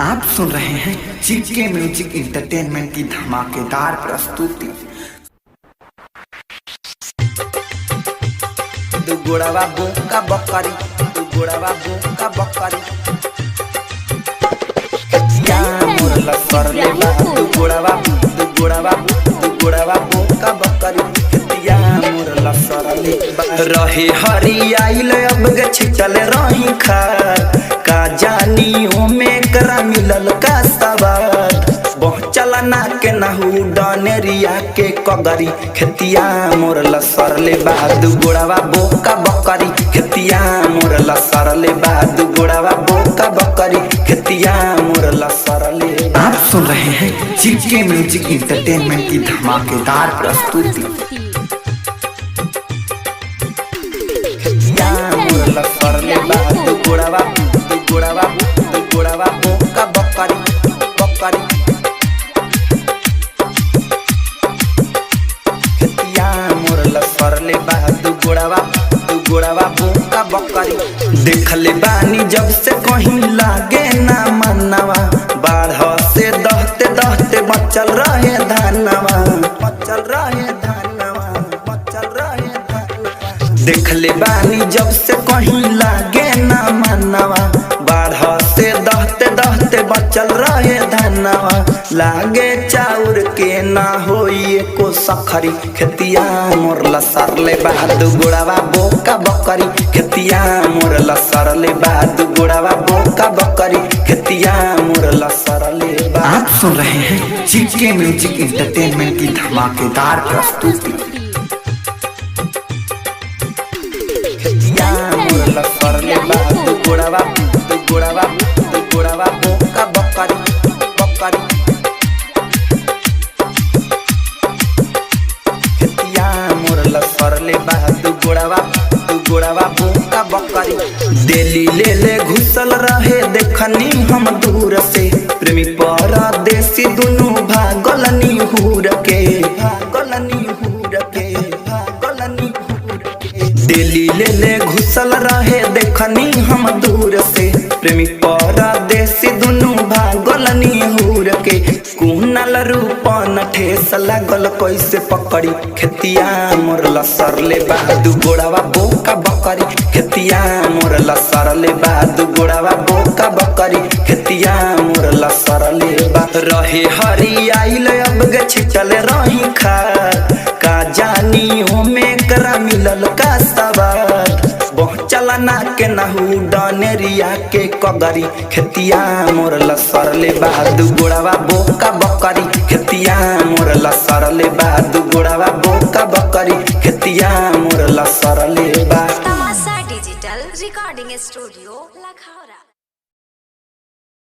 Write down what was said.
आप सुन रहे हैं जीके म्यूजिक इंटरटेनमेंट की धमाकेदार प्रस्तुति। दुगुड़वा बोका बकरी, दुगुड़वा बोका बकरी, कचिया मोरला सरले बा। दुगुड़वा दुगुड़वा दुगुड़वा बोका बकरी, कचिया मोरला सरले बा। रहे हरी आइल अब ग छिटल रही खार, का जानी ओमे करा मिलल का सवार। पहुँचल ना के नहू डनेरिया के कगरी, खेतिया मोरला सरले बा। दुगुड़वा बोका बकरी, खेतिया मोरला सरले बा। दुगुड़वा बोका बकरी, खेतिया मोरला सरले बा। आप सुन रहे हैं जीके म्यूजिक इंटरटेनमेंट की धमाकेदार प्रस्तुति। खेतिया मोरला सरले बा। दुगुड़वा दुगुड़वा दुगुड़वा बोका बकरी बकरी, सरले बा। दुगुड़वा दुगुड़वा बोका बकरी, देखले बानी जब से कहीं लागे ना मनवा। बाढ़ से दहते दहते बचल रहे धानवा, बचल रहे धानवा, बचल रहे धानवा। देखले बानी जब से कहीं लागे ना मनवा। बाढ़ से दहते दहते बचल रहे धानवा। लागे चाउर के ना होई एको सखरी, खेतिया मोरला सरले बा। दुगुड़वा बोका बकरी, खेतिया मोरला सरले बा। दुगुड़वा बोका बकरी, खेतिया मोरला सरले बा। आप सुन रहे हैं जीके म्यूजिक इंटरटेनमेंट की धमाकेदार प्रस्तुति। खेतिया मोरला सरले बा। दुगुड़वा दुगुड़वा दुगुड़वा बोका बकरी बकरी, सरले बा। दुगुड़वा दुगुड़वा बोका बकरी, दिल्ली ले ले घुसल रहे देखनी हम दूर से। प्रेमी परदेसी दुनू भागलनी हुर के, भागलनी हुर के, भागलनी हुर के। दिल्ली ले ले घुसल रहे देखनी हम दूर से। प्रेमी परदेसी दुनू भागलनी हुर के। कुनल रूपन ठेस लागल कैसे पकड़ी, खेतिया मोरला सरले बा। दुगुड़वा बोका बकरी, खेतिया मोरला सरले बा। दुगुड़वा बोका बकरी, खेतिया मोरला सरले बा। रहे हरी आइल अब ग छिटल रही खार, का जानी ओमे करा मिलल का सवार। पहुँचल ना के नहू डनेरिया के कगरी, खेतिया मोरला सरले बा। दुगुड़वा बोका बकरी, खेतिया मोरला सरले बा। दुगुड़वा बोका बकरी, खेतिया मोरला सरले बा। तमाशा डिजिटल रिकॉर्डिंग स्टूडियो लखौरा।